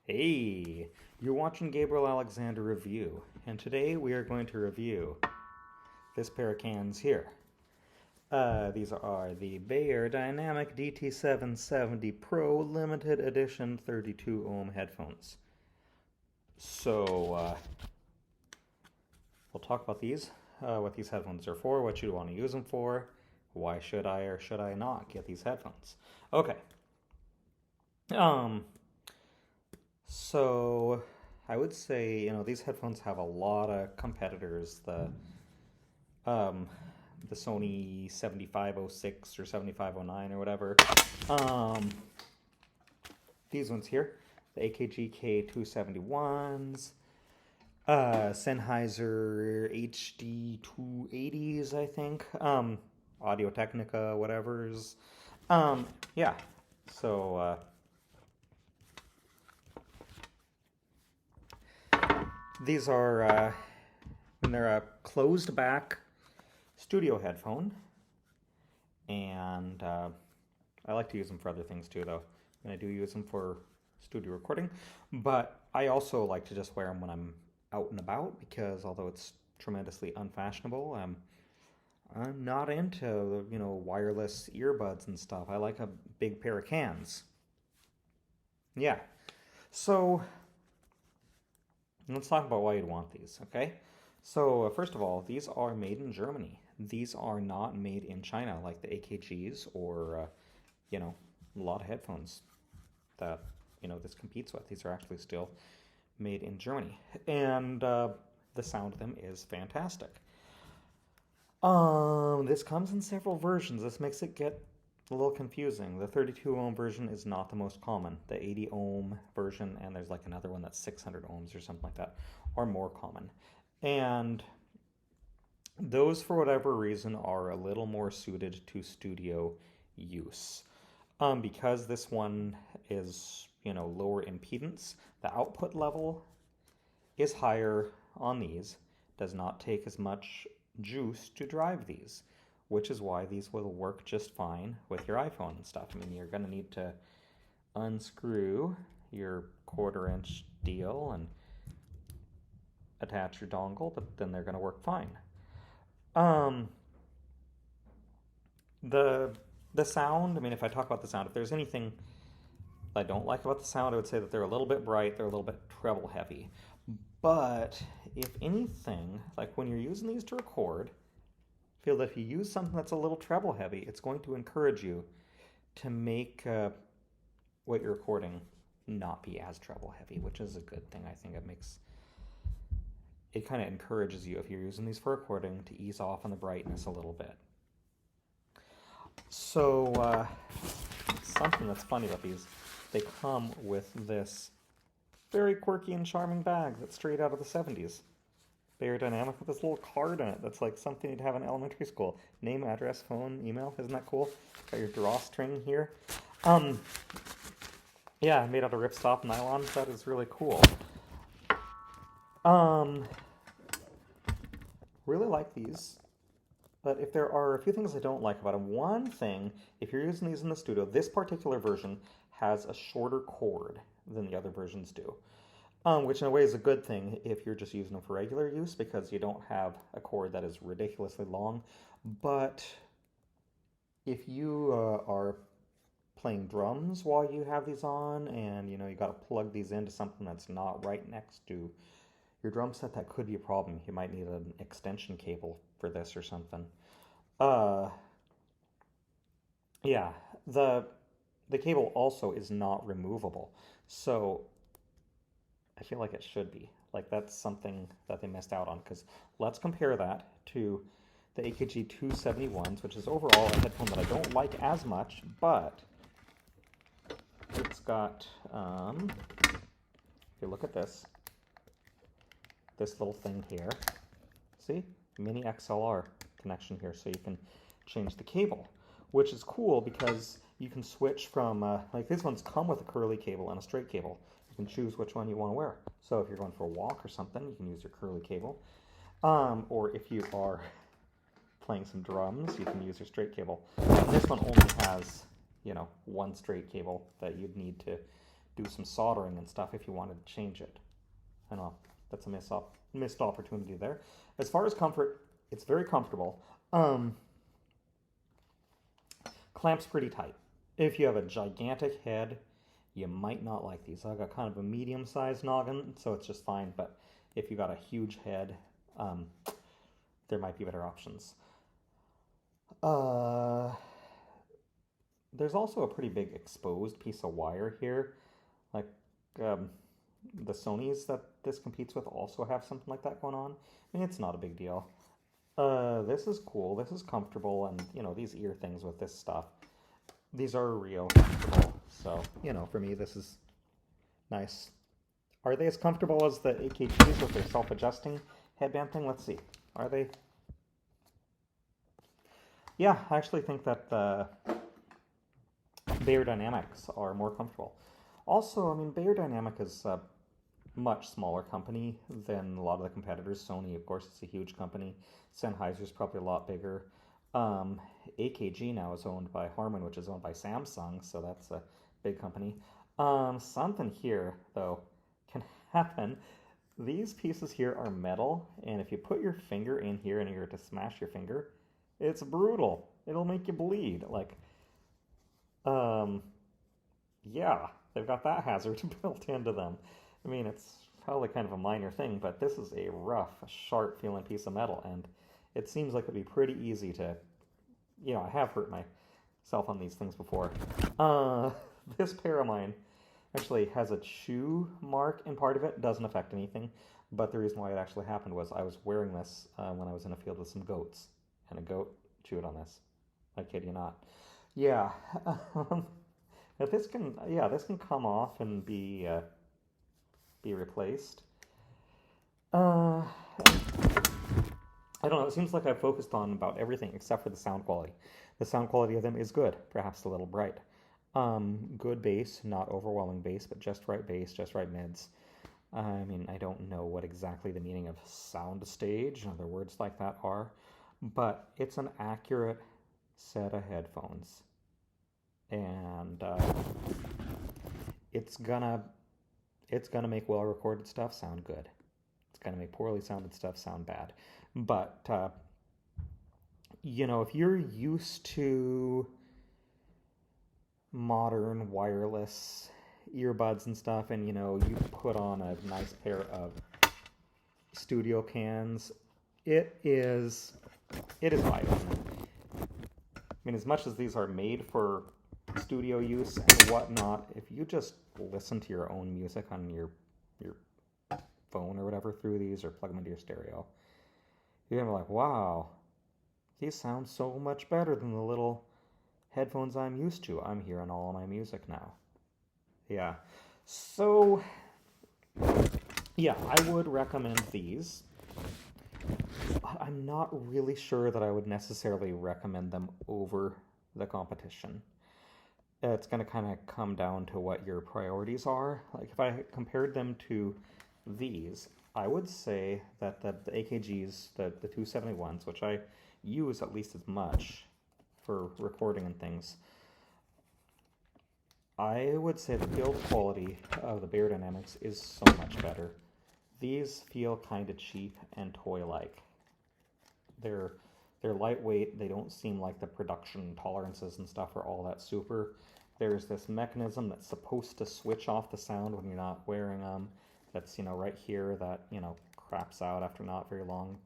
Hey, you're watching Gabriel Alexander Review, and today we are going to review this pair of cans here. These are the Beyerdynamic DT770 Pro Limited Edition 32 ohm headphones. So, we'll talk about these, what these headphones are for, what you want to use them for, why should I or should I not get these headphones. Okay. So I would say, these headphones have a lot of competitors. The Sony 7506 or 7509 or whatever. These ones here, the AKG K271s, Sennheiser HD 280s, I think. Audio Technica, whatever's. Yeah. So, these are, when they're a closed back studio headphone, and I like to use them for other things too, though. And I do use them for studio recording, but I also like to just wear them when I'm out and about, because although it's tremendously unfashionable, I'm not into, wireless earbuds and stuff. I like a big pair of cans. Yeah. So let's talk about why you'd want these, okay? So first of all, these are made in Germany. These are not made in China like the AKGs or, a lot of headphones that, this competes with. These are actually still made in Germany. And the sound of them is fantastic. This comes in several versions. This makes it get a little confusing. The 32 ohm version is not the most common. The 80 ohm version, and there's like another one that's 600 ohms or something like that, are more common. And those, for whatever reason, are a little more suited to studio use. Because this one is, lower impedance, the output level is higher on these, does not take as much juice to drive these, which is why these will work just fine with your iPhone and stuff. I mean, you're going to need to unscrew your 1/4 inch deal and attach your dongle, but then they're going to work fine. The sound, I mean, if I talk about the sound, if there's anything I don't like about the sound, I would say that they're a little bit bright, they're a little bit treble heavy. But if anything, like when you're using these to record, feel that if you use something that's a little treble heavy, it's going to encourage you to make what you're recording not be as treble heavy, which is a good thing. I think it kind of encourages you, if you're using these for recording, to ease off on the brightness a little bit. So something that's funny about these, they come with this very quirky and charming bag that's straight out of the 70s. Beyerdynamic with this little card in it that's like something you'd have in elementary school. Name, address, phone, email. Isn't that cool? Got your drawstring here. Yeah, made out of ripstop nylon. That is really cool. Really like these. But if there are a few things I don't like about them, one thing, if you're using these in the studio, this particular version has a shorter cord than the other versions do. Which in a way is a good thing if you're just using them for regular use, because you don't have a cord that is ridiculously long. But if you are playing drums while you have these on, and you got to plug these into something that's not right next to your drum set, that could be a problem. You might need an extension cable for this or something. Yeah, the cable also is not removable, so I feel like it should be. Like, that's something that they missed out on, because let's compare that to the AKG 271s, which is overall a headphone that I don't like as much, but it's got, if you look at this little thing here, see? Mini XLR connection here, so you can change the cable, which is cool because you can switch from, like these ones come with a curly cable and a straight cable. You can choose which one you want to wear. So if you're going for a walk or something, you can use your curly cable. Or if you are playing some drums, you can use your straight cable. And this one only has, one straight cable that you'd need to do some soldering and stuff if you wanted to change it. I know that's a missed opportunity there. As far as comfort, it's very comfortable. Clamps pretty tight. If you have a gigantic head, you might not like these. I've got kind of a medium-sized noggin, so it's just fine. But if you got a huge head, there might be better options. There's also a pretty big exposed piece of wire here. Like the Sonys that this competes with also have something like that going on. I mean, it's not a big deal. This is cool. This is comfortable, and you know, these ear things with this stuff, these are real comfortable. So, you know, for me, this is nice. Are they as comfortable as the AKGs with their self-adjusting headband thing? Let's see. Are they? Yeah, I actually think that the Beyerdynamics are more comfortable. Also, I mean, Beyerdynamic is a much smaller company than a lot of the competitors. Sony, of course, is a huge company. Sennheiser's probably a lot bigger. AKG now is owned by Harman, which is owned by Samsung, so that's a big company. Something here, though, can happen. These pieces here are metal, and if you put your finger in here and you're to smash your finger, it's brutal. It'll make you bleed. Like, yeah, they've got that hazard built into them. I mean, it's probably kind of a minor thing, but this is a rough, sharp feeling piece of metal, and it seems like it'd be pretty easy to, you know, I have hurt myself on these things before. This pair of mine actually has a chew mark in part of it. Doesn't affect anything, but the reason why it actually happened was I was wearing this when I was in a field with some goats, and a goat chewed on this. I kid you not. Yeah. This can come off and be replaced. I don't know, it seems like I've focused on about everything except for the sound quality. The sound quality of them is good, perhaps a little bright. Good bass, not overwhelming bass, but just right bass, just right mids. I mean, I don't know what exactly the meaning of sound stage and other words like that are, but it's an accurate set of headphones. And it's gonna make well-recorded stuff sound good. It's gonna make poorly sounded stuff sound bad. But you know, if you're used to modern wireless earbuds and stuff, and you know, you put on a nice pair of studio cans, it is eye-opening. I mean, as much as these are made for studio use and whatnot, if you just listen to your own music on your phone or whatever through these, or plug them into your stereo, you're gonna be like, wow, these sound so much better than the little headphones I'm used to. I'm hearing all of my music now. Yeah. So, yeah, I would recommend these. I'm not really sure that I would necessarily recommend them over the competition. It's going to kind of come down to what your priorities are. Like, if I compared them to these, I would say that the AKGs, the 271s, which I use at least as much for recording and things, I would say the build quality of the Beyerdynamics is so much better. These feel kind of cheap and toy-like. They're lightweight. They don't seem like the production tolerances and stuff are all that super. There's this mechanism that's supposed to switch off the sound when you're not wearing them. That's, you know, right here that, you know, craps out after not very long.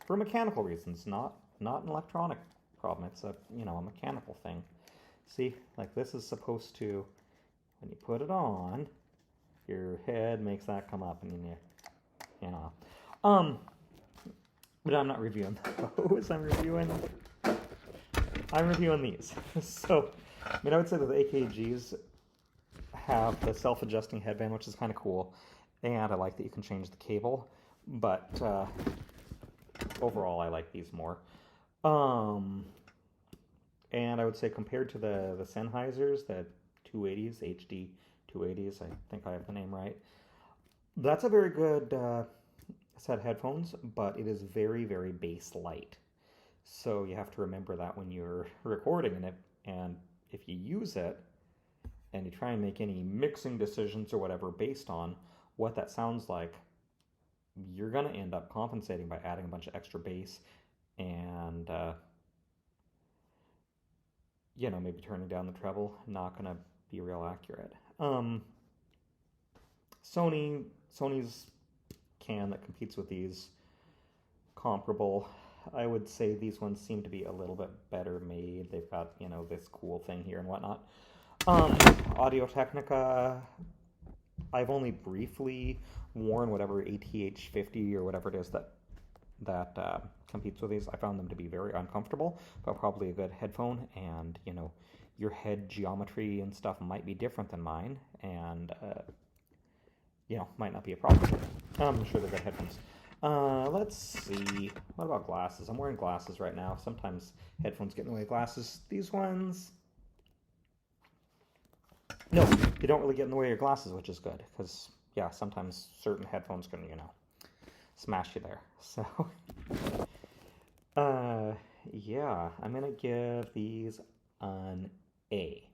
For mechanical reasons, not an electronic problem. It's a, you know, a mechanical thing. See, like this is supposed to, when you put it on, your head makes that come up, and then you know. But I'm not reviewing those. I'm reviewing these. So, I mean, I would say that the AKGs have the self-adjusting headband, which is kind of cool, and I like that you can change the cable. But overall, I like these more. And I would say compared to the Sennheisers, the 280s, HD 280s, I think I have the name right, that's a very good set of headphones, but it is very, very bass light. So you have to remember that when you're recording in it, and if you use it and you try and make any mixing decisions or whatever based on what that sounds like, you're going to end up compensating by adding a bunch of extra bass and, you know, maybe turning down the treble. Not going to be real accurate. Sony's can that competes with these, comparable. I would say these ones seem to be a little bit better made. They've got, you know, this cool thing here and whatnot. Audio-Technica, I've only briefly worn whatever ATH50 or whatever it is that competes with these. I found them to be very uncomfortable, but probably a good headphone. And, you know, your head geometry and stuff might be different than mine, and, you know, might not be a problem. I'm sure they're good headphones. Let's see. What about glasses? I'm wearing glasses right now. Sometimes headphones get in the way of glasses. These ones, no, they don't really get in the way of your glasses, which is good, because, yeah, sometimes certain headphones can, you know, smash you there. So, yeah, I'm going to give these an A.